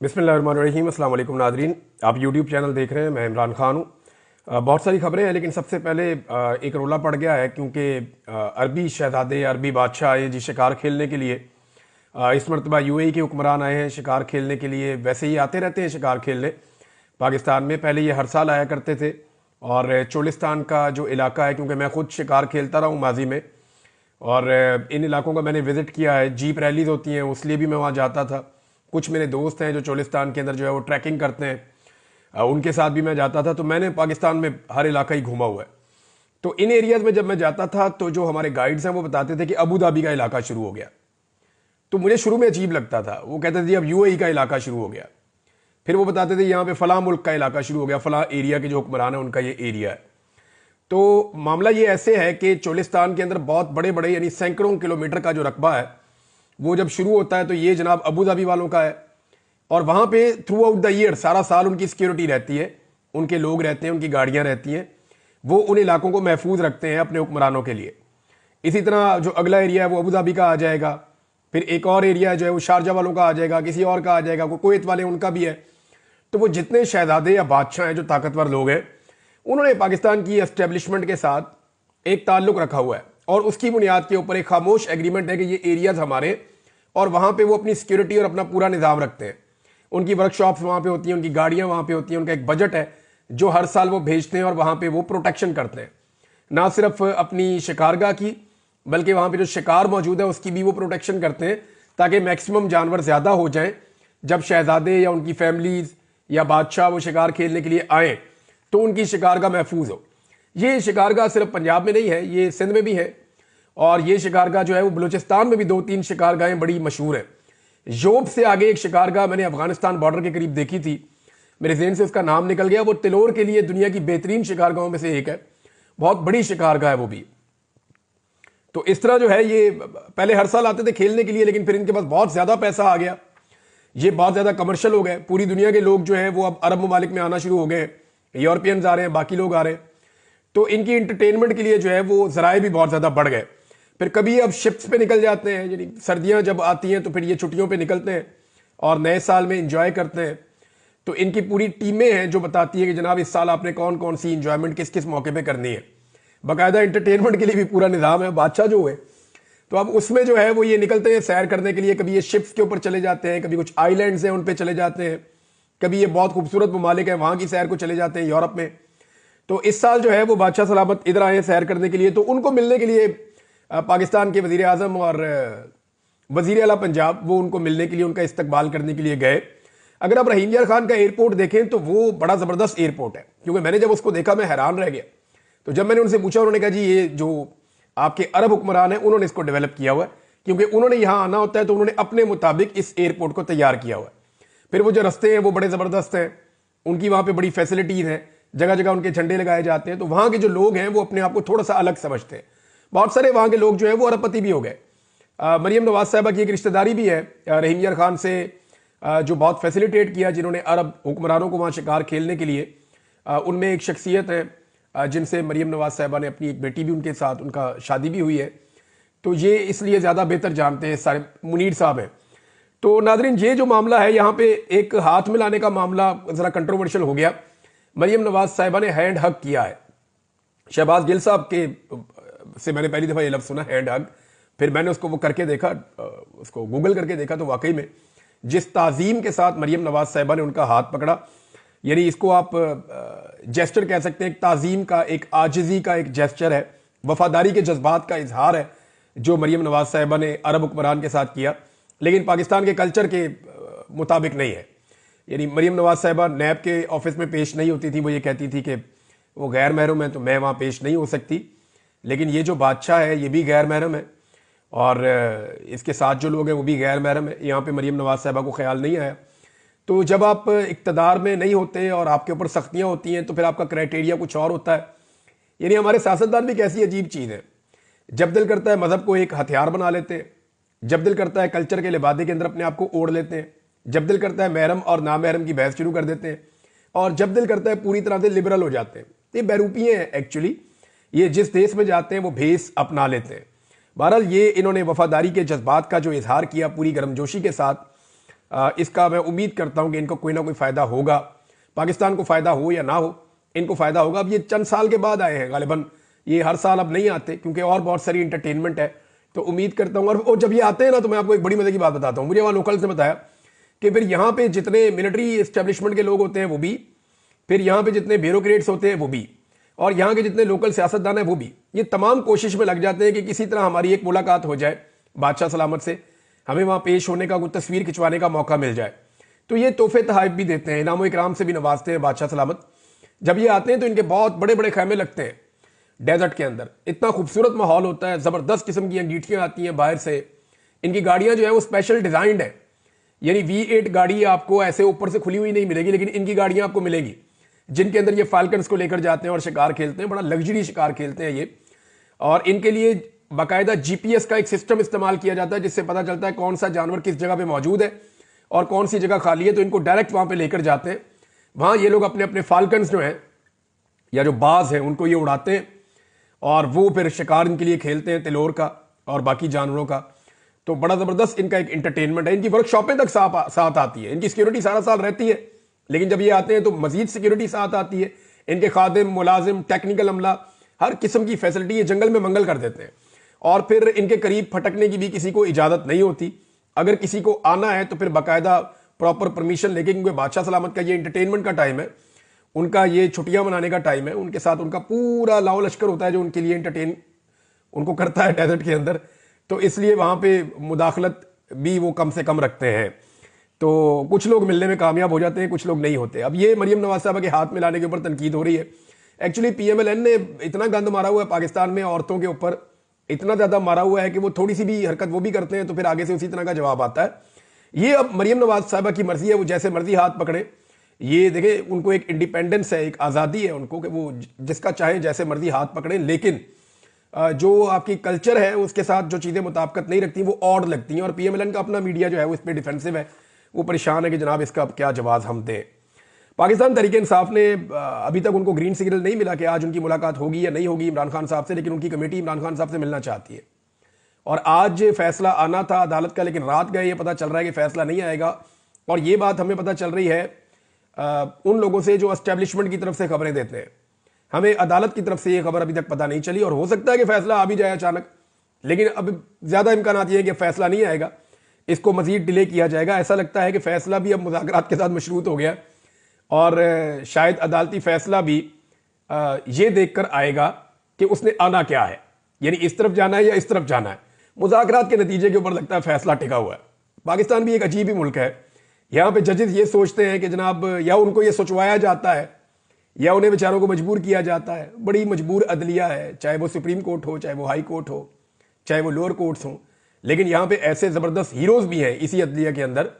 बिस्मिल्लाहिर्रहमानिर्रहीम। अस्सलाम वालेकुम नादरीन, आप यूट्यूब चैनल देख रहे हैं। मैं इमरान खान हूँ। बहुत सारी खबरें हैं, लेकिन सबसे पहले एक रोला पड़ गया है क्योंकि अरबी शहजादे, अरबी बादशाह आए जी शिकार खेलने के लिए। इस मरतबा यूएई के हुक्मरान आए हैं शिकार खेलने के लिए। वैसे ही आते रहते हैं शिकार खेलने पाकिस्तान में, पहले ये हर साल आया करते थे। और चोलिस्तान का जो इलाका है, क्योंकि मैं खुद शिकार खेलता रहा हूँ माजी में, और इन इलाकों का मैंने विज़िट किया है। जीप रैलीज होती हैं, उसलिए भी मैं वहाँ जाता था। कुछ मेरे दोस्त हैं जो चोलिस्तान के अंदर जो है वो ट्रैकिंग करते हैं, उनके साथ भी मैं जाता था। तो मैंने पाकिस्तान में हर इलाका ही घूमा हुआ है। तो इन एरियाज में जब मैं जाता था तो जो हमारे गाइड्स हैं वो बताते थे कि अबू धाबी का इलाका शुरू हो गया। तो मुझे शुरू में अजीब लगता था। वो कहते थे अब यूएई का इलाका शुरू हो गया। फिर वो बताते थे यहाँ पे फलां मुल्क का इलाका शुरू हो गया, फलां एरिया के जो हुक्मरान है उनका ये एरिया है। तो मामला ये ऐसे है कि चोलिस्तान के अंदर बहुत बड़े बड़े यानी सैकड़ों किलोमीटर का जो रकबा है वो जब शुरू होता है तो ये जनाब अबू धाबी वालों का है। और वहाँ पे थ्रू आउट द ईयर सारा साल उनकी सिक्योरिटी रहती है, उनके लोग रहते हैं, उनकी गाड़ियाँ रहती हैं। वो उन इलाकों को महफूज रखते हैं अपने हुक्मरानों के लिए। इसी तरह जो अगला एरिया है वो अबू धाबी का आ जाएगा। फिर एक और एरिया जो है वो शारजा वालों का आ जाएगा, किसी और का आ जाएगा, कोई कुवैत वाले उनका भी है। तो वो जितने शहजादे या बादशाह हैं, जो ताकतवर लोग हैं, उन्होंने पाकिस्तान की एस्टेब्लिशमेंट के साथ एक ताल्लुक रखा हुआ है। और उसकी बुनियाद के ऊपर एक खामोश एग्रीमेंट है कि ये एरियाज हमारे, और वहाँ पे वो अपनी सिक्योरिटी और अपना पूरा निज़ाम रखते हैं। उनकी वर्कशॉप्स वहाँ पे होती हैं, उनकी गाड़ियाँ वहाँ पे होती हैं, उनका एक बजट है जो हर साल वो भेजते हैं और वहाँ पे वो प्रोटेक्शन करते हैं। ना सिर्फ अपनी शिकारगाह की, बल्कि वहाँ पे जो शिकार मौजूद है उसकी भी वो प्रोटेक्शन करते हैं, ताकि मैक्सिमम जानवर ज़्यादा हो जाएं। जब शहजादे या उनकी फैमिलीज या बादशाह वो शिकार खेलने के लिए आएँ तो उनकी शिकारगाह महफूज हो। ये शिकारगाह सिर्फ पंजाब में नहीं है, ये सिंध में भी है। और ये शिकारगाह जो है वो बलूचिस्तान में भी 2-3 शिकारगाहें बड़ी मशहूर हैं। योब से आगे एक शिकारगाह मैंने अफगानिस्तान बॉर्डर के करीब देखी थी, मेरे ज़हन से उसका नाम निकल गया। वो तिलोर के लिए दुनिया की बेहतरीन शिकारगाहों में से एक है, बहुत बड़ी शिकारगाह है वो भी। तो इस तरह जो है ये पहले हर साल आते थे खेलने के लिए, लेकिन फिर इनके पास बहुत ज़्यादा पैसा आ गया, ये बहुत ज़्यादा कमर्शियल हो गए। पूरी दुनिया के लोग जो है वो अब अरब ममालिक में आना शुरू हो गए, यूरोपियंस आ रहे हैं, बाकी लोग आ रहे हैं। तो इनकी इंटरटेनमेंट के लिए जो है वो ज़राए भी बहुत ज़्यादा बढ़ गए। फिर कभी अब शिप्स पे निकल जाते हैं, यानी सर्दियां जब आती हैं तो फिर ये छुट्टियों पे निकलते हैं और नए साल में इंजॉय करते हैं। तो इनकी पूरी टीमें हैं जो बताती है कि जनाब इस साल आपने कौन कौन सी इंजॉयमेंट किस किस मौके पे करनी है। बाकायदा इंटरटेनमेंट के लिए भी पूरा निज़ाम है, बादशाह जो है। तो अब उसमें जो है वो ये निकलते हैं सैर करने के लिए। कभी ये शिप्स के ऊपर चले जाते हैं, कभी कुछ आइलैंड्स हैं उन पर चले जाते हैं, कभी ये बहुत खूबसूरत ममालिक है वहाँ की सैर को चले जाते हैं यूरोप में। तो इस साल जो है वो बादशाह सलामत इधर आए सैर करने के लिए। तो उनको मिलने के लिए पाकिस्तान के वज़ीर आज़म और वज़ीर आला पंजाब वो उनको मिलने के लिए, उनका इस्तकबाल करने के लिए गए। अगर आप रहीम यार खान का एयरपोर्ट देखें तो वो बड़ा ज़बरदस्त एयरपोर्ट है, क्योंकि मैंने जब उसको देखा मैं हैरान रह गया। तो जब मैंने उनसे पूछा, उन्होंने कहा जी ये जो आपके अरब हुक्मरान हैं उन्होंने इसको डेवलप किया हुआ है, क्योंकि उन्होंने यहाँ आना होता है तो उन्होंने अपने मुताबिक इस एयरपोर्ट को तैयार किया हुआ है। फिर वो जो रस्ते हैं वो बड़े ज़बरदस्त हैं, उनकी वहाँ पर बड़ी फैसिलिटीज़ हैं, जगह जगह उनके झंडे लगाए जाते हैं। तो वहाँ के जो लोग हैं वो अपने आप को थोड़ा सा अलग समझते हैं। बहुत सारे वहाँ के लोग जो है वो अरबपति भी हो गए। मरियम नवाज साहिबा की एक रिश्तेदारी भी है रहीम यार खान से, जो बहुत फैसिलिटेट किया, जिन्होंने अरब हुक्मरानों को वहाँ शिकार खेलने के लिए। उनमें एक शख्सियत है जिनसे मरियम नवाज साहिबा ने अपनी एक बेटी भी उनके साथ, उनका शादी भी हुई है। तो ये इसलिए ज़्यादा बेहतर जानते हैं सारे, मुनीर साहब हैं। तो नादरीन ये जो मामला है यहाँ पे एक हाथ मिलाने का मामला ज़रा कंट्रोवर्शियल हो गया। मरियम नवाज साहिबा ने हैंड हग किया है शहबाज गिल साहब के से। मैंने पहली दफ़ा ये लफ्ज़ सुना, हैंड हग। फिर मैंने उसको वो करके देखा, उसको गूगल करके देखा, तो वाकई में जिस ताज़ीम के साथ मरियम नवाज साहिबा ने उनका हाथ पकड़ा, यानी इसको आप जेस्चर कह सकते हैं, एक ताज़ीम का, एक आजिज़ी का एक जेस्चर है, वफादारी के जज्बात का इजहार है जो मरियम नवाज साहिबा ने अरब हुक्मरान के साथ किया। लेकिन पाकिस्तान के कल्चर के मुताबिक नहीं है। यानी मरियम नवाज साहिबा नैब के ऑफिस में पेश नहीं होती थी। वो ये कहती थी कि वो गैर महरम है तो मैं वहाँ पेश नहीं हो सकती। लेकिन ये जो बादशाह है ये भी गैर महरम है, और इसके साथ जो लोग हैं वो भी गैर महरम है। यहाँ पे मरियम नवाज साहिबा को ख्याल नहीं आया। तो जब आप इक़्तिदार में नहीं होते और आपके ऊपर सख्तियाँ होती हैं तो फिर आपका क्राइटेरिया कुछ और होता है। यानी हमारे सियासतदान भी कैसी अजीब चीज़ है, जब दिल करता है मज़हब को एक हथियार बना लेते हैं, जब दिल करता है कल्चर के लिबादे के अंदर अपने आप को ओढ़ लेते हैं, जब दिल करता है महरम और नामहरम की बहस शुरू कर देते हैं, और जब दिल करता है पूरी तरह से लिबरल हो जाते हैं। ये बैरूपियाँ हैं एक्चुअली, ये जिस देश में जाते हैं वो भेस अपना लेते हैं। बहरहाल ये इन्होंने वफादारी के जज्बात का जो इजहार किया पूरी गर्मजोशी के साथ, इसका मैं उम्मीद करता हूं कि इनको कोई ना कोई फायदा होगा। पाकिस्तान को फायदा हो या ना हो, इनको फायदा होगा। अब ये चंद साल के बाद आए हैं, गालिबन ये हर साल अब नहीं आते क्योंकि और बहुत सारी इंटरटेनमेंट है। तो उम्मीद करता हूं, और जब ये आते हैं ना तो मैं आपको एक बड़ी मजे की बात बताता हूं। मुझे वहां लोकल से बताया कि फिर यहाँ पे जितने मिलिट्री एस्टेब्लिशमेंट के लोग होते हैं वो भी, फिर यहाँ पे जितने ब्यूरोक्रेट्स होते हैं वो भी, और यहाँ के जितने लोकल सियासतदान हैं वो भी, ये तमाम कोशिश में लग जाते हैं कि किसी तरह हमारी एक मुलाकात हो जाए बादशाह सलामत से, हमें वहां पेश होने का, कुछ तस्वीर खिंचवाने का मौका मिल जाए। तो ये तोहफे तहाइफ भी देते हैं, इनाम इकराम से भी नवाजते हैं बादशाह सलामत। जब ये आते हैं तो इनके बहुत बड़े बड़े खैमे लगते हैं डेजर्ट के अंदर, इतना खूबसूरत माहौल होता है, जबरदस्त किस्म की अंगीठियां आती हैं बाहर से। इनकी गाड़ियां जो है वो स्पेशल डिजाइंड है, यानी V8 गाड़ी आपको ऐसे ऊपर से खुली हुई नहीं मिलेगी, लेकिन इनकी गाड़ियां आपको मिलेगी जिनके अंदर ये फाल्कन्स को लेकर जाते हैं और शिकार खेलते हैं। बड़ा लग्जरी शिकार खेलते हैं ये, और इनके लिए बाकायदा GPS का एक सिस्टम इस्तेमाल किया जाता है जिससे पता चलता है कौन सा जानवर किस जगह पे मौजूद है और कौन सी जगह खाली है। तो इनको डायरेक्ट वहां पे लेकर जाते हैं। वहां ये लोग अपने अपने फाल्कन्स जो हैं या जो बाज हैं उनको ये उड़ाते हैं और वो फिर शिकार इनके लिए खेलते हैं, तिलोर का और बाकी जानवरों का। तो बड़ा जबरदस्त इनका एक इंटरटेनमेंट है। इनकी वर्कशॉपें तक साथ आती है, इनकी सिक्योरिटी सारा साल रहती है, लेकिन जब ये आते हैं तो मजीद सिक्योरिटी साथ आती है। इनके खादिम, मुलाजिम, टेक्निकल अमला, हर किस्म की फैसिलिटी ये जंगल में मंगल कर देते हैं। और फिर इनके करीब फटकने की भी किसी को इजाजत नहीं होती। अगर किसी को आना है तो फिर बाकायदा प्रॉपर परमिशन लेके, क्योंकि बादशाह सलामत का ये इंटरटेनमेंट का टाइम है, उनका ये छुट्टियां मनाने का टाइम है। उनके साथ उनका पूरा लाओ लश्कर होता है जो उनके लिए इंटरटेन उनको करता है डेजर्ट के अंदर। तो इसलिए वहां पे मुदाखलत भी वो कम से कम रखते हैं। तो कुछ लोग मिलने में कामयाब हो जाते हैं, कुछ लोग नहीं होते। अब ये मरियम नवाज साहबा के हाथ में लाने के ऊपर तनकीद हो रही है। एक्चुअली PMLN ने इतना गंद मारा हुआ है पाकिस्तान में, औरतों के ऊपर इतना ज्यादा मारा हुआ है कि वो थोड़ी सी भी हरकत वो भी करते हैं तो फिर आगे से उसी तरह का जवाब आता है। ये अब मरियम नवाज साहबा की मर्जी है, वो जैसे मर्जी हाथ पकड़े। ये देखें, उनको एक इंडिपेंडेंस है, एक आज़ादी है उनको कि वो जिसका चाहे जैसे मर्जी हाथ पकड़े। लेकिन जो आपकी कल्चर है उसके साथ जो चीज़ें मुताबिकत नहीं रखती वो ऑड लगती हैं। और PMLN का अपना मीडिया जो है वो इस पर डिफेंसिव है, वो परेशान है कि जनाब इसका अब क्या जवाब हम दें। पाकिस्तान तहरीक इंसाफ ने अभी तक उनको ग्रीन सिग्नल नहीं मिला कि आज उनकी मुलाकात होगी या नहीं होगी इमरान खान साहब से, लेकिन उनकी कमेटी इमरान खान साहब से मिलना चाहती है। और आज फैसला आना था अदालत का, लेकिन रात गए ये पता चल रहा है कि फैसला नहीं आएगा। और ये बात हमें पता चल रही है उन लोगों से जो एस्टेब्लिशमेंट की तरफ से खबरें देते हैं। हमें अदालत की तरफ से ये खबर अभी तक पता नहीं चली, और हो सकता है कि फैसला आ भी जाए अचानक, लेकिन अब ज्यादा इम्कान ये है कि फैसला नहीं आएगा, इसको मजीद डिले किया जाएगा। ऐसा लगता है कि फैसला भी अब मुज़ाकरात के साथ मशरूत हो गया, और शायद अदालती फैसला भी ये देखकर आएगा कि उसने आना क्या है, यानी इस तरफ जाना है या इस तरफ जाना है। मुज़ाकरात के नतीजे के ऊपर लगता है फैसला टिका हुआ है। पाकिस्तान भी एक अजीब ही मुल्क है। यहाँ पे जजेस ये सोचते हैं कि जनाब या उनको ये सोचवाया जाता है या उन्हें बेचारों को मजबूर किया जाता है। बड़ी मजबूर अदलिया है, चाहे वो सुप्रीम कोर्ट हो, चाहे वो हाई कोर्ट हो, चाहे वो लोअर कोर्ट्स हों। लेकिन यहाँ पे ऐसे ज़बरदस्त हीरोज़ भी हैं इसी अदलिया के अंदर,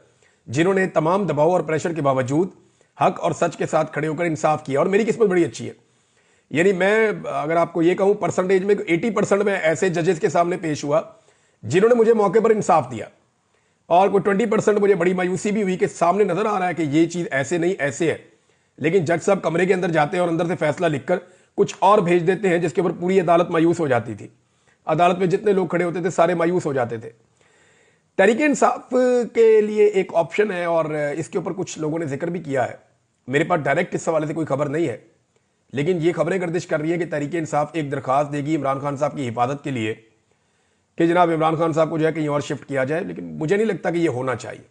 जिन्होंने तमाम दबाव और प्रेशर के बावजूद हक और सच के साथ खड़े होकर इंसाफ किया। और मेरी किस्मत बड़ी अच्छी है, यानी मैं अगर आपको ये कहूँ परसेंटेज में 80% में ऐसे जजेस के सामने पेश हुआ जिन्होंने मुझे मौके पर इंसाफ दिया, और कोई 20% मुझे बड़ी मायूसी भी हुई कि सामने नजर आ रहा है कि ये चीज़ ऐसे नहीं ऐसे है, लेकिन जज साहब कमरे के अंदर जाते हैं और अंदर से फैसला लिखकर कुछ और भेज देते हैं, जिसके ऊपर पूरी अदालत मायूस हो जाती थी। अदालत में जितने लोग खड़े होते थे सारे मायूस हो जाते थे। तहरीक इंसाफ के लिए एक ऑप्शन है, और इसके ऊपर कुछ लोगों ने जिक्र भी किया है। मेरे पास डायरेक्ट इस हवाले से कोई खबर नहीं है, लेकिन ये खबरें गर्दिश कर रही है कि तहरीक इंसाफ एक दरखास्त देगी इमरान खान साहब की हिफाजत के लिए कि जनाब इमरान खान साहब को जो है कहीं और शिफ्ट किया जाए। लेकिन मुझे नहीं लगता कि ये होना चाहिए।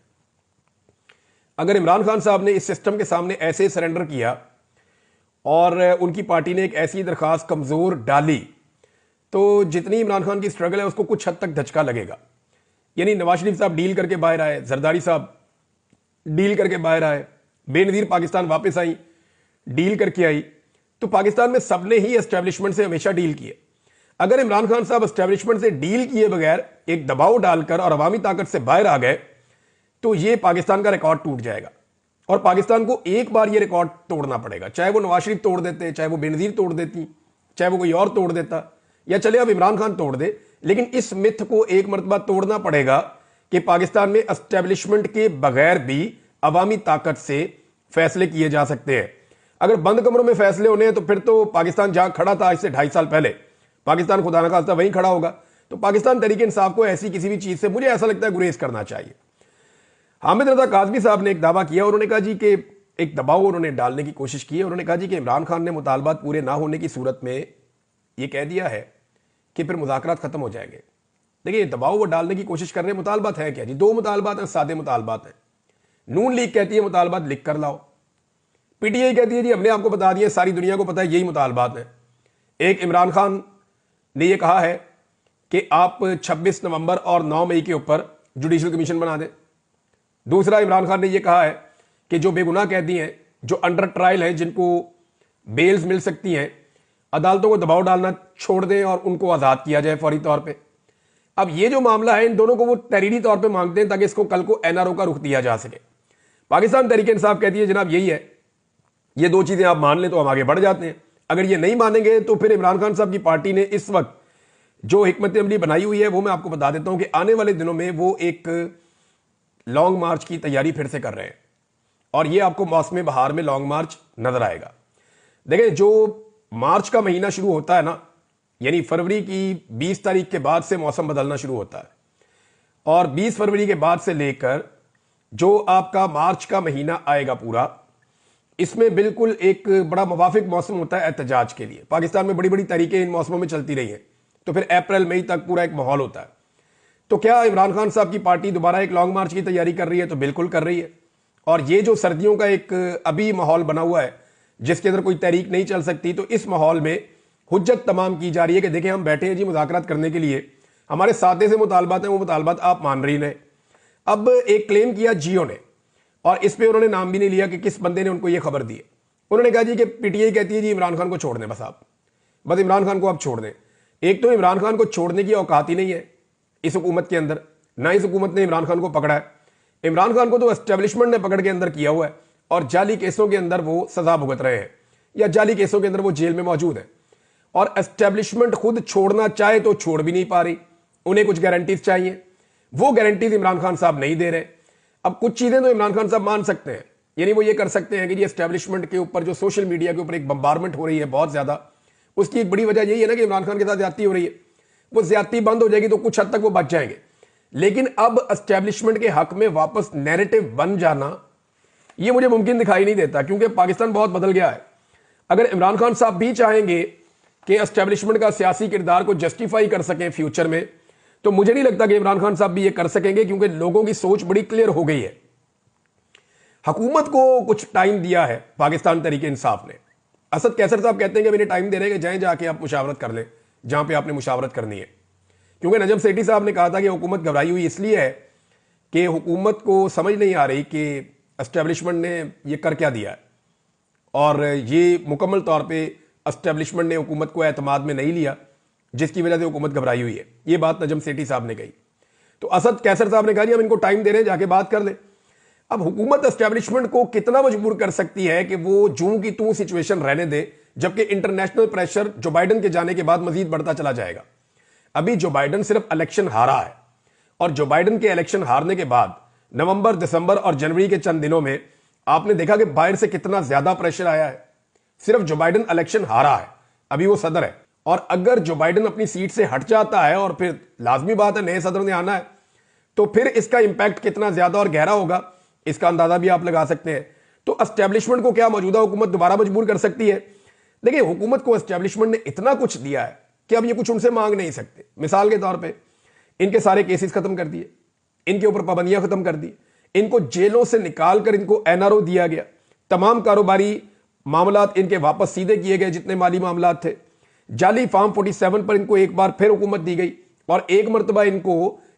अगर इमरान खान साहब ने इस सिस्टम के सामने ऐसे सरेंडर किया और उनकी पार्टी ने एक ऐसी दरखास्त कमजोर डाली, तो जितनी इमरान खान की स्ट्रगल है उसको कुछ हद तक धचका लगेगा। यानी नवाज शरीफ साहब डील करके बाहर आए, जरदारी साहब डील करके बाहर आए, बेनजीर पाकिस्तान वापस आई, डील करके आई। तो पाकिस्तान में सबने ही एस्टेब्लिशमेंट से हमेशा डील किए। अगर इमरान खान साहब एस्टेब्लिशमेंट से डील किए बगैर एक दबाव डालकर और अवामी ताकत से बाहर आ गए, तो ये पाकिस्तान का रिकॉर्ड टूट जाएगा। और पाकिस्तान को एक बार ये रिकॉर्ड तोड़ना पड़ेगा, चाहे वो नवाज शरीफ तोड़ देते, चाहे वो बेनजीर तोड़ देती, चाहे वो कोई और तोड़ देता, या चले अब इमरान खान तोड़ दे। लेकिन इस मिथ को एक मरतबा तोड़ना पड़ेगा कि पाकिस्तान में एस्टेब्लिशमेंट के बगैर भी अवामी ताकत से फैसले किए जा सकते हैं। अगर बंद कमरों में फैसले होने हैं तो फिर तो पाकिस्तान जहां खड़ा था आज से 2.5 साल पहले, पाकिस्तान खुदा न खास्ता वहीं खड़ा होगा। तो पाकिस्तान तहरीक इंसाफ को ऐसी किसी भी चीज से मुझे ऐसा लगता है गुरेज करना चाहिए। हामिद रजा काज़मी साहब ने एक दावा किया, उन्होंने कहा जी कि एक दबाव उन्होंने डालने की कोशिश की है। उन्होंने कहा जी कि इमरान खान ने मुतालबात पूरे ना होने की सूरत में ये कह दिया है कि फिर मुज़ाकरात खत्म हो जाएंगे। देखिए, दबाव वो डालने की कोशिश कर रहे हैं। मुतालबात है क्या जी? दो मुतालबात हैं, सादे मुतालबात हैं। नून लीग कहती है मुतालबात लिख कर लाओ, पीटीआई कहती है जी हमने आपको बता दिया, सारी दुनिया को पता है यही मुतालबात है। एक इमरान खान ने यह कहा है कि आप 26 नवंबर और 9 मई के ऊपर जुडिशल कमीशन बना दें। दूसरा, इमरान खान ने यह कहा है कि जो बेगुनाह कैदी हैं, जो अंडर ट्रायल हैं, जिनको बेल्स मिल सकती हैं, अदालतों को दबाव डालना छोड़ दें और उनको आज़ाद किया जाए फौरी तौर पे। अब ये जो मामला है, इन दोनों को वो तहरीरी तौर पे मांगते हैं ताकि इसको कल को एनआरओ का रुख दिया जा सके। पाकिस्तान तहरीक इंसाफ कहती है जनाब यही है, ये दो चीजें आप मान लें तो हम आगे बढ़ जाते हैं। अगर ये नहीं मानेंगे तो फिर इमरान खान साहब की पार्टी ने इस वक्त जो हिकमत अमली बनाई हुई है वो मैं आपको बता देता हूं कि आने वाले दिनों में वो एक लॉन्ग मार्च की तैयारी फिर से कर रहे हैं और ये आपको मौसम बहार में लॉन्ग मार्च नजर आएगा। देखिए, जो मार्च का महीना शुरू होता है ना, यानी फरवरी की 20 तारीख के बाद से मौसम बदलना शुरू होता है और 20 फरवरी के बाद से लेकर जो आपका मार्च का महीना आएगा पूरा, इसमें बिल्कुल एक बड़ा मुवाफिक मौसम होता है एहतजाज के लिए। पाकिस्तान में बड़ी बड़ी तरीके इन मौसमों में चलती रही हैं, तो फिर अप्रैल मई तक पूरा एक माहौल होता है। तो क्या इमरान खान साहब की पार्टी दोबारा एक लॉन्ग मार्च की तैयारी कर रही है? तो बिल्कुल कर रही है। और ये जो सर्दियों का एक अभी माहौल बना हुआ है जिसके अंदर कोई तहरीक नहीं चल सकती, तो इस माहौल में हुज्जत तमाम की जा रही है कि देखिए हम बैठे हैं जी मुज़ाकरात करने के लिए, हमारे सादे से मुतालबात हैं, वो मुतालबात आप मान रही हैं। अब एक क्लेम किया जियो ने और इस पे उन्होंने नाम भी नहीं लिया कि किस बंदे ने उनको ये खबर दी है। उन्होंने कहा जी कि पीटीआई कहती है जी इमरान खान को छोड़ दें, बस इमरान खान को आप छोड़ दें। एक तो इमरान खान को छोड़ने की औकात ही नहीं है इस हुकूमत के अंदर, ना इस हुकूमत ने इमरान खान को पकड़ा है। इमरान खान को तो एस्टेब्लिशमेंट ने पकड़ के अंदर किया हुआ है और जाली केसों के अंदर वो सजा भुगत रहे हैं या जाली केसों के अंदर वो जेल में मौजूद है। और एस्टेब्लिशमेंट खुद छोड़ना चाहे तो छोड़ भी नहीं पा रही, उन्हें कुछ गारंटीज चाहिए, वो गारंटीज इमरान खान साहब नहीं दे रहे। अब कुछ चीजें तो इमरान खान साहब मान सकते हैं, यानी वो ये कर सकते हैं कि जी एस्टेब्लिशमेंट के ऊपर जो सोशल मीडिया के ऊपर एक बम्बारमेंट हो रही है बहुत ज्यादा, उसकी एक बड़ी वजह यही है ना कि इमरान खान के साथ ज्यादती हो रही है। वो ज्यादती बंद हो जाएगी तो कुछ हद तक वो बच जाएंगे। लेकिन अब एस्टेब्लिशमेंट के हक में वापस नैरेटिव बन जाना ये मुझे मुमकिन दिखाई नहीं देता, क्योंकि पाकिस्तान बहुत बदल गया है। अगर इमरान खान साहब भी चाहेंगे कि एस्टेब्लिशमेंट का सियासी किरदार को जस्टिफाई कर सकें फ्यूचर में, तो मुझे नहीं लगता कि इमरान खान साहब भी ये कर सकेंगे, क्योंकि लोगों की सोच बड़ी क्लियर हो गई है। हुकूमत को कुछ टाइम दिया है पाकिस्तान तहरीक इंसाफ ने। असद कैसर साहब कहते हैं कि मैंने टाइम दे रहे हैं कि जाएं जाके आप मुशावरत कर लें जहां पे आपने मुशावरत करनी है, क्योंकि नजम सेठी साहब ने कहा था कि हुकूमत घबराई हुई इसलिए है कि हुकूमत को समझ नहीं आ रही कि एस्टेब्लिशमेंट ने ये कर क्या दिया है और ये मुकम्मल तौर पे एस्टेब्लिशमेंट ने हुकूमत को एतमाद में नहीं लिया, जिसकी वजह से हुकूमत घबराई हुई है। ये बात नजम सेठी साहब ने कही। तो असद कैसर साहब ने कहा जी हम इनको टाइम दे रहे हैं, जाके बात कर ले। अब हुकूमत एस्टेब्लिशमेंट को कितना मजबूर कर सकती है कि वो जूं की तूं सिचुएशन रहने दे, जबकि इंटरनेशनल प्रेशर जो बाइडन के जाने के बाद मजीद बढ़ता चला जाएगा। अभी जो बाइडन सिर्फ इलेक्शन हारा है और जो बाइडन के इलेक्शन हारने के बाद नवंबर, दिसंबर और जनवरी के चंद दिनों में आपने देखा कि बाहर से कितना ज्यादा प्रेशर आया है। सिर्फ जो बाइडन इलेक्शन हारा है, अभी वो सदर है, और अगर जो बाइडन अपनी सीट से हट जाता है और फिर लाजमी बात है नए सदर ने आना है, तो फिर इसका इंपैक्ट कितना ज्यादा और गहरा होगा इसका अंदाजा भी आप लगा सकते हैं। तो एस्टेब्लिशमेंट को क्या मौजूदा हुकूमत दोबारा मजबूर कर सकती है? देखिए, हुकूमत को एस्टेब्लिशमेंट ने इतना कुछ दिया है कि अब ये कुछ उनसे मांग नहीं सकते। मिसाल के तौर पे इनके सारे केसेस खत्म कर दिए, इनके ऊपर पाबंदियां खत्म कर दी, इनको जेलों से निकालकर इनको एनआरओ दिया गया, तमाम कारोबारी मामलात इनके वापस सीधे किए गए जितने माली मामलात थे। जाली फार्म 47 पर इनको एक बार फिर हुकूमत दी गई और एक मरतबा इनको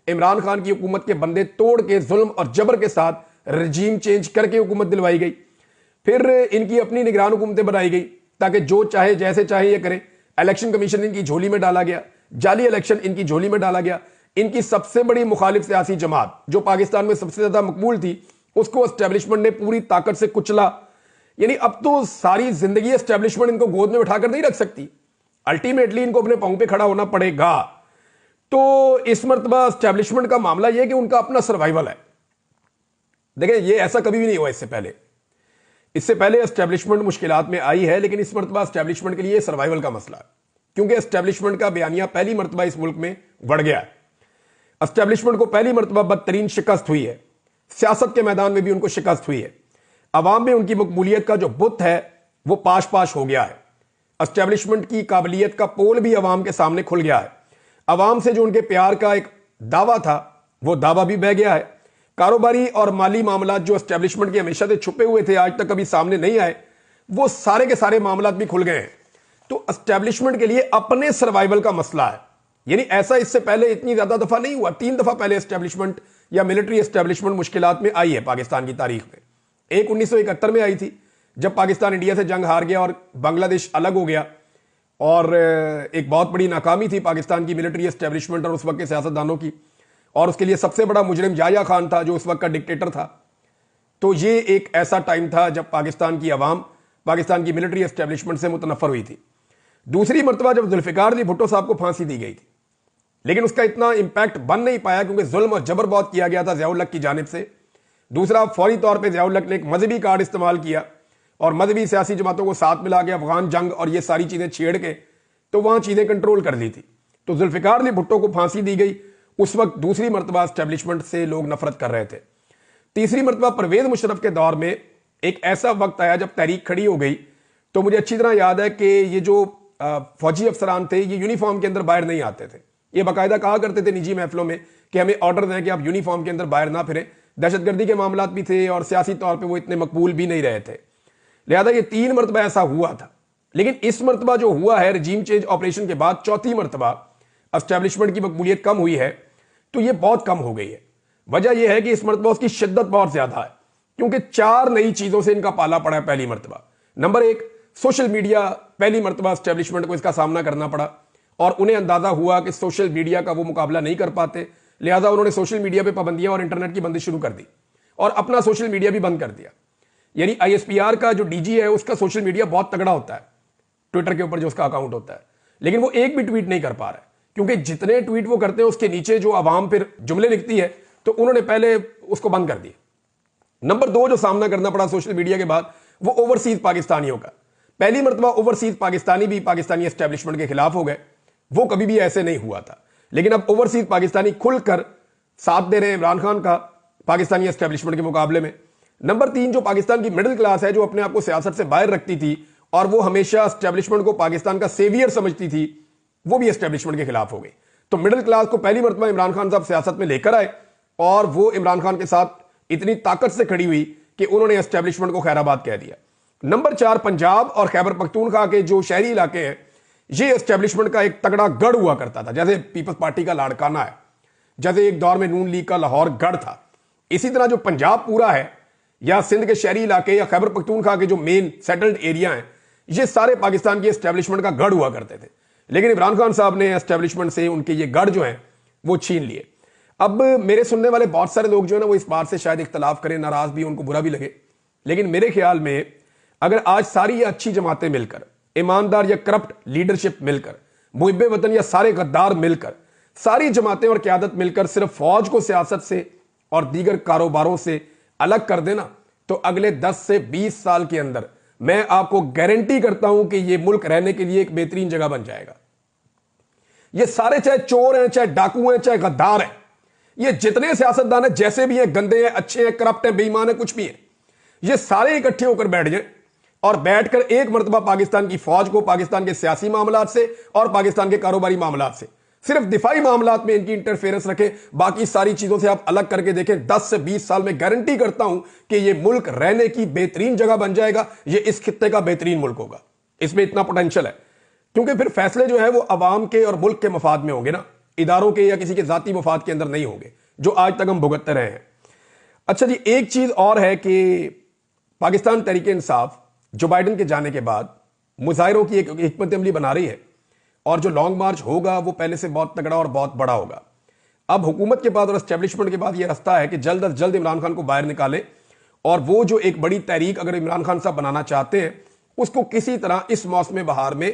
इमरान खान की हुकूमत के बंदे तोड़ के जुल्म और जबर के साथ रजीम चेंज करके हुकूमत दिलवाई गई। फिर इनकी अपनी निगरान हुकूमतें बनाई गई ताकि जो चाहे जैसे चाहे ये करें। इलेक्शन कमीशन इनकी झोली में डाला गया, जाली इलेक्शन इनकी झोली में डाला गया। इनकी सबसे बड़ी मुखालिफ सियासी जमात जो पाकिस्तान में सबसे ज्यादा मकबूल थी, उसको एस्टेब्लिशमेंट ने पूरी ताकत से कुचला। यानी अब तो सारी जिंदगी एस्टेब्लिशमेंट इनको गोद में उठाकर नहीं रख सकती, अल्टीमेटली इनको अपने पांव पे खड़ा होना पड़ेगा। तो इस मरतबा एस्टेब्लिशमेंट का मामला यह कि उनका अपना सर्वाइवल है। देखिए, ये ऐसा कभी भी नहीं हुआ इससे पहले एस्टेब्लिशमेंट मुश्किलात में आई है, लेकिन इस मरतबा एस्टेब्लिशमेंट के लिए सर्वाइवल का मसला है, क्योंकि एस्टेब्लिशमेंट का बयानिया पहली मरतबा इस मुल्क में बढ़ गया है। एस्टेब्लिशमेंट को पहली मरतबा बदतरीन शिकस्त हुई है सियासत के मैदान में भी उनको शिकस्त हुई है। अवाम में उनकी मकबूलियत का जो बुत है वो पाश पाश हो गया है। एस्टेब्लिशमेंट की काबिलियत का पोल भी अवाम के सामने खुल गया है। अवाम से जो उनके प्यार का एक दावा था वो दावा भी बह गया है। कारोबारी और माली मामला जो एस्टेब्लिशमेंट के हमेशा से छुपे हुए थे, आज तक कभी सामने नहीं आए, वो सारे के सारे मामला भी खुल गए हैं। तो एस्टेब्लिशमेंट के लिए अपने सर्वाइवल का मसला है। यानी ऐसा इससे पहले इतनी ज्यादा दफा नहीं हुआ। 3 दफा पहले एस्टेब्लिशमेंट या मिलिट्री एस्टेब्लिशमेंट मुश्किलात में आई है पाकिस्तान की तारीख में। एक 1971 में आई थी जब पाकिस्तान इंडिया से जंग हार गया और बांग्लादेश अलग हो गया, और एक बहुत बड़ी नाकामी थी पाकिस्तान की मिलिट्री एस्टेब्लिशमेंट और उस वक्त के सियासतदानों की, और उसके लिए सबसे बड़ा मुजरिम याह्या खान था जो उस वक्त का डिक्टेटर था। तो ये एक ऐसा टाइम था जब पाकिस्तान की अवाम पाकिस्तान की मिलिट्री एस्टेब्लिशमेंट से मुतनफर हुई थी। दूसरी मरतबा जब जुल्फिकार अली भुट्टो साहब को फांसी दी गई थी, लेकिन उसका इतना इंपैक्ट बन नहीं पाया क्योंकि जुल्म और जबर बहुत किया गया था ज़िया उल हक की जानिब से। दूसरा, फौरी तौर पर ज़िया उल हक ने एक मजहबी कार्ड इस्तेमाल किया और मजहबी सियासी जमातों को साथ मिला के अफगान जंग और ये सारी चीज़ें छेड़ के तो वहां चीज़ें कंट्रोल कर ली थी। तो जुल्फिकार अली भुट्टो को फांसी दी गई। उस वक्त दूसरी मरतबा एस्टेब्लिशमेंट से लोग नफरत कर रहे थे। तीसरी मरतबा परवेज मुशर्रफ के दौर में एक ऐसा वक्त आया जब तहरीक खड़ी हो गई। तो मुझे अच्छी तरह याद है कि ये जो फौजी अफसरान थे ये यूनिफॉर्म के अंदर बाहर नहीं आते थे। ये बाकायदा कहा करते थे निजी महफिलों में कि हमें ऑर्डर दें कि आप यूनिफॉर्म के अंदर बाहर ना फिरें। दहशतगर्दी के मामला भी थे और सियासी तौर पर वो इतने मकबूल भी नहीं रहे थे। लिहाजा ये 3 मरतबा ऐसा हुआ था। लेकिन इस मरतबा जो हुआ है रजीम चेंज ऑपरेशन के बाद, चौथी मरतबा एस्टेब्लिशमेंट की मकबूलियत कम हुई है, तो ये बहुत कम हो गई है। वजह यह है कि इस मरतबा उसकी शिद्दत बहुत ज्यादा है क्योंकि 4 नई चीजों से इनका पाला पड़ा है। पहली मरतबा, नंबर 1, सोशल मीडिया। पहली मरतबा एस्टेब्लिशमेंट को इसका सामना करना पड़ा और उन्हें अंदाजा हुआ कि सोशल मीडिया का वो मुकाबला नहीं कर पाते। लिहाजा उन्होंने सोशल मीडिया पर पाबंदियां और इंटरनेट की बंदिश शुरू कर दी और अपना सोशल मीडिया भी बंद कर दिया। यानी ISPR का जो DG है उसका सोशल मीडिया बहुत तगड़ा होता है, ट्विटर के ऊपर जो उसका अकाउंट होता है, लेकिन वो एक भी ट्वीट नहीं कर पा रहा है क्योंकि जितने ट्वीट वो करते हैं उसके नीचे जो आवाम फिर जुमले लिखती है तो उन्होंने पहले उसको बंद कर दिया। नंबर 2 जो सामना करना पड़ा सोशल मीडिया के बाद वो ओवरसीज पाकिस्तानियों का। पहली मरतबा ओवरसीज पाकिस्तानी भी पाकिस्तानी एस्टेब्लिशमेंट के खिलाफ हो गए। वो कभी भी ऐसे नहीं हुआ था, लेकिन अब ओवरसीज पाकिस्तानी खुलकर साथ दे रहे हैं इमरान खान का पाकिस्तानी एस्टेब्लिशमेंट के मुकाबले में। नंबर 3 जो पाकिस्तान की मिडिल क्लास है जो अपने आप को सियासत से बाहर रखती थी और वो हमेशा एस्टेब्लिशमेंट को पाकिस्तान का सेवियर समझती थी, वो भी एस्टेब्लिशमेंट के खिलाफ हो गई। तो मिडिल क्लास को पहली मरतबा इमरान खान साहब सियासत में लेकर आए और वो इमरान खान के साथ इतनी ताकत से खड़ी हुई कि उन्होंने एस्टेब्लिशमेंट को खैराबाद कह दिया। नंबर 4 पंजाब और खैबर पख्तूनख्वा के जो शहरी इलाके हैं ये एस्टेब्लिशमेंट का एक तगड़ा गढ़ हुआ करता था, जैसे पीपल्स पार्टी का लाड़काना है, जैसे एक दौर में नून लीग का लाहौर गढ़ था। इसी तरह जो पंजाब पूरा है या सिंध के शहरी इलाके या खैबर पख्तूनख्वा के जो मेन सेटल्ड एरिया हैं ये सारे पाकिस्तान की एस्टेब्लिशमेंट का गढ़ हुआ करते थे। लेकिन इमरान खान साहब ने एस्टेब्लिशमेंट से उनके ये गढ़ जो हैं वो छीन लिए। अब मेरे सुनने वाले बहुत सारे लोग जो है ना वो इस बात से शायद इख्तलाफ करें, नाराज भी, उनको बुरा भी लगे, लेकिन मेरे ख्याल में अगर आज सारी ये अच्छी जमातें मिलकर, ईमानदार या करप्ट लीडरशिप मिलकर, मुहिब्बे वतन या सारे गद्दार मिलकर, सारी जमातें और क्यादत मिलकर सिर्फ फौज को सियासत से और दीगर कारोबारों से अलग कर देना तो अगले 10 से 20 साल के अंदर मैं आपको गारंटी करता हूं कि यह मुल्क रहने के लिए एक बेहतरीन जगह बन जाएगा। ये सारे चाहे चोर हैं, चाहे डाकू हैं, चाहे गद्दार हैं, ये जितने सियासतदान हैं, जैसे भी हैं, गंदे हैं, अच्छे हैं, करप्ट हैं, बेईमान हैं, कुछ भी हैं, ये सारे इकट्ठे होकर बैठ जाएं और बैठकर एक मरतबा पाकिस्तान की फौज को पाकिस्तान के सियासी मामलात से और पाकिस्तान के कारोबारी मामलात से सिर्फ दिफाई मामलात में इनकी इंटरफेरेंस रखें, बाकी सारी चीजों से आप अलग करके देखें। 10 से 20 साल में गारंटी करता हूं कि यह मुल्क रहने की बेहतरीन जगह बन जाएगा। यह इस खित्ते का बेहतरीन मुल्क होगा। इसमें इतना पोटेंशियल है क्योंकि फिर फैसले जो है वो अवाम के और मुल्क के मफाद में होंगे ना, इदारों के या किसी के जाती मफाद के अंदर नहीं होंगे जो आज तक हम भुगतते रहे हैं। अच्छा जी, एक चीज और है कि पाकिस्तान तहरीक इंसाफ जो बाइडन के जाने के बाद मुजाहिरों की एक हिकमत अमली बना रही है और जो लॉन्ग मार्च होगा वो पहले से बहुत तगड़ा और बहुत बड़ा होगा। अब हुकूमत के बाद और एस्टेब्लिशमेंट के बाद ये रास्ता है कि जल्द अज जल्द इमरान खान को बाहर निकाले और वो जो एक बड़ी तहरीक अगर इमरान खान साहब बनाना चाहते हैं उसको किसी तरह इस मौसम बहार में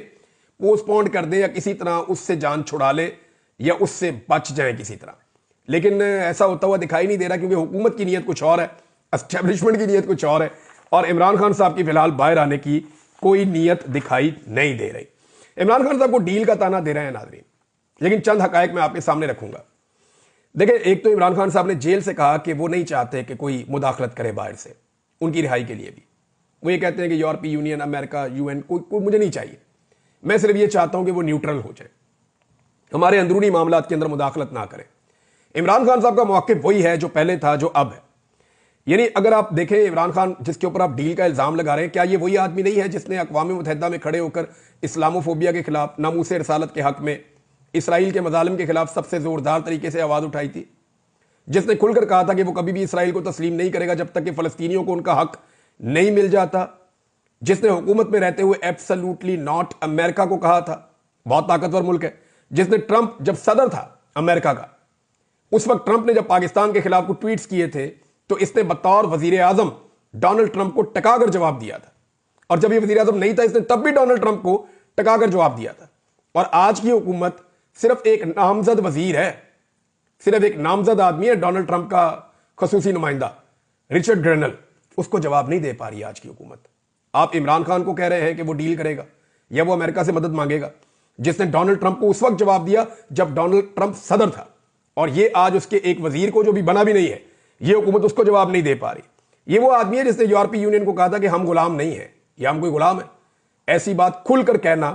पोस्टपोन कर दे या किसी तरह उससे जान छुड़ा ले या उससे बच जाए किसी तरह। लेकिन ऐसा होता हुआ दिखाई नहीं दे रहा क्योंकि हुकूमत की नीयत कुछ और है, एस्टेब्लिशमेंट की नीयत कुछ और है और इमरान खान साहब की फिलहाल बाहर आने की कोई नीयत दिखाई नहीं दे रही। इमरान खान साहब को डील का ताना दे रहे हैं नाज़रीन, लेकिन चंद हकायक मैं आपके सामने रखूंगा। देखिए, एक तो इमरान खान साहब ने जेल से कहा कि वो नहीं चाहते कि कोई मुदाखलत करे बाहर से उनकी रिहाई के लिए भी। वो ये कहते हैं कि यूरोपीय यूनियन, अमेरिका, यूएन कोई मुझे नहीं चाहिए, मैं सिर्फ ये चाहता हूं कि वो न्यूट्रल हो जाए, हमारे अंदरूनी मामलात के अंदर मुदाखलत ना करें। इमरान खान साहब का मौक़िफ़ वही है जो पहले था, जो अब है। यानी अगर आप देखें, इमरान खान जिसके ऊपर आप डील का इल्ज़ाम लगा रहे हैं, क्या ये वही आदमी नहीं है जिसने अक़वाम मुत्तहिदा में खड़े होकर इस्लामोफोबिया के खिलाफ, नामूसे रसालत के हक़ में, इसराइल के मज़ालिम के खिलाफ सबसे ज़ोरदार तरीके से आवाज़ उठाई थी, जिसने खुलकर कहा था कि वो कभी भी इसराइल को तस्लीम नहीं करेगा जब तक कि फ़लस्तीनियों को उनका हक़ नहीं मिल जाता, जिसने हुकूमत में रहते हुए एब्सोल्युटली नॉट अमेरिका को कहा था, बहुत ताकतवर मुल्क है, जिसने ट्रंप जब सदर था अमेरिका का, उस वक्त ट्रंप ने जब पाकिस्तान के खिलाफ कुछ ट्वीट्स किए थे तो इसने बतौर वजीर आजम डोनाल्ड ट्रंप को टकाकर जवाब दिया था। और जब ये वजीर आजम नहीं था, इसने तब भी डोनाल्ड ट्रंप को टकाकर जवाब दिया था। और आज की हुकूमत सिर्फ एक नामजद वजीर है, सिर्फ एक नामजद आदमी है, डोनाल्ड ट्रंप का खसूसी नुमाइंदा रिचर्ड ग्रेनल, उसको जवाब नहीं दे पा रही आज की हुकूमत। आप इमरान खान को कह रहे हैं कि वो डील करेगा या वो अमेरिका से मदद मांगेगा, जिसने डोनाल्ड ट्रंप को उस वक्त जवाब दिया जब डोनाल्ड ट्रंप सदर था, और ये आज उसके एक वजीर को, जो भी बना भी नहीं है, ये हुकूमत उसको जवाब नहीं दे पा रही। ये वो आदमी है जिसने यूरोपीय यूनियन को कहा था कि हम गुलाम नहीं है, या हम कोई गुलाम है। ऐसी बात खुलकर कहना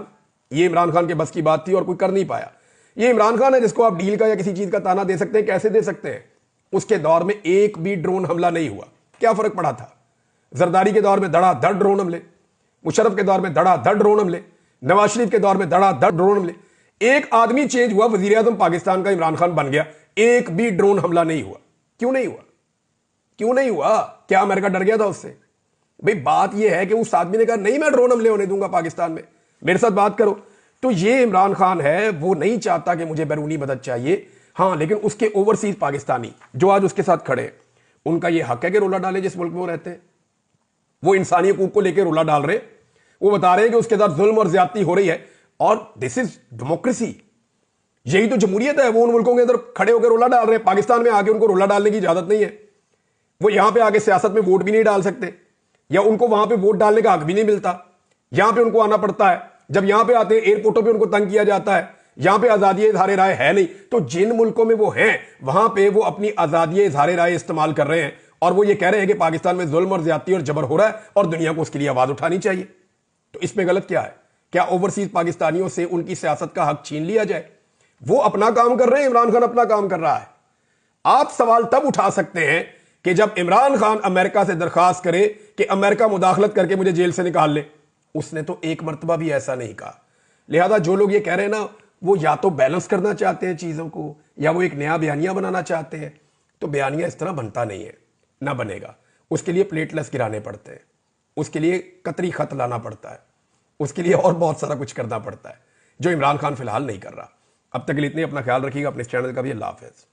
ये इमरान खान के बस की बात थी और कोई कर नहीं पाया। ये इमरान खान है जिसको आप डील का या किसी चीज का ताना दे सकते हैं। कैसे दे सकते हैं? उसके दौर में एक भी ड्रोन हमला नहीं हुआ, क्या फर्क पड़ा था? जरदारी के दौर में धड़ाधड़ ड्रोन हमले, मुशर्रफ के दौर में धड़ाधड़ ड्रोन हमले, नवाज शरीफ के दौर में धड़ाधड़ ड्रोन हमले। एक आदमी चेंज हुआ, वजीर आजम पाकिस्तान का इमरान खान बन गया, एक भी ड्रोन हमला नहीं हुआ। क्यों नहीं हुआ? क्यों नहीं हुआ? क्या अमेरिका डर गया था उससे? भाई बात यह है कि उस आदमी ने कहा नहीं, मैं ड्रोन हमले होने दूंगा पाकिस्तान में, मेरे साथ बात करो। तो ये इमरान खान है, वो नहीं चाहता कि मुझे बैरूनी मदद चाहिए। हाँ, लेकिन उसके ओवरसीज पाकिस्तानी जो आज उसके साथ खड़े, उनका यह हक है कि रोला डाले जिस मुल्क में वो रहते हैं। वो इंसानी हकूक को लेकर रोला डाल रहे, वो बता रहे हैं कि उसके साथ जुल्म और ज्यादती हो रही है, और दिस इज डेमोक्रेसी, यही तो जमहूरियत है। वो उन मुल्कों के अंदर खड़े होकर रोला डाल रहे हैं, पाकिस्तान में आके उनको रोला डालने की इजाजत नहीं है। वो यहां पे आके सियासत में वोट भी नहीं डाल सकते, या उनको वहां पे वोट डालने का हक भी नहीं मिलता। यहां पे उनको आना पड़ता है, जब यहां पे आते हैं एयरपोर्टों पे उनको तंग किया जाता है। यहां पे आजादी इजहार राय है नहीं, तो जिन मुल्कों में वो हैं वहां पे वो अपनी आजादी इजहार राय इस्तेमाल कर रहे हैं, और वो ये कह रहे हैं कि पाकिस्तान में जुल्म और ज्यादती और जबर हो रहा है और दुनिया को उसके लिए आवाज उठानी चाहिए। तो इसमें गलत क्या है? क्या ओवरसीज पाकिस्तानियों से उनकी सियासत का हक छीन लिया जाए? वो अपना काम कर रहे हैं, इमरान खान अपना काम कर रहा है। आप सवाल तब उठा सकते हैं कि जब इमरान खान अमेरिका से दरखास्त करे कि अमेरिका मुदाखलत करके मुझे जेल से निकाल ले। उसने तो एक मर्तबा भी ऐसा नहीं कहा। लिहाजा जो लोग ये कह रहे हैं ना, वो या तो बैलेंस करना चाहते हैं चीजों को, या वो एक नया बयानिया बनाना चाहते हैं। तो बयानिया इस तरह बनता नहीं है, ना बनेगा। उसके लिए प्लेटलेस गिराने पड़ते हैं, उसके लिए कतरी खत लाना पड़ता है, उसके लिए और बहुत सारा कुछ करना पड़ता है, जो इमरान खान फिलहाल नहीं कर रहा। अब तक के लिए इतनी, अपना ख्याल रखिएगा, अपने इस चैनल का भी। अल्लाह हाफ़िज़।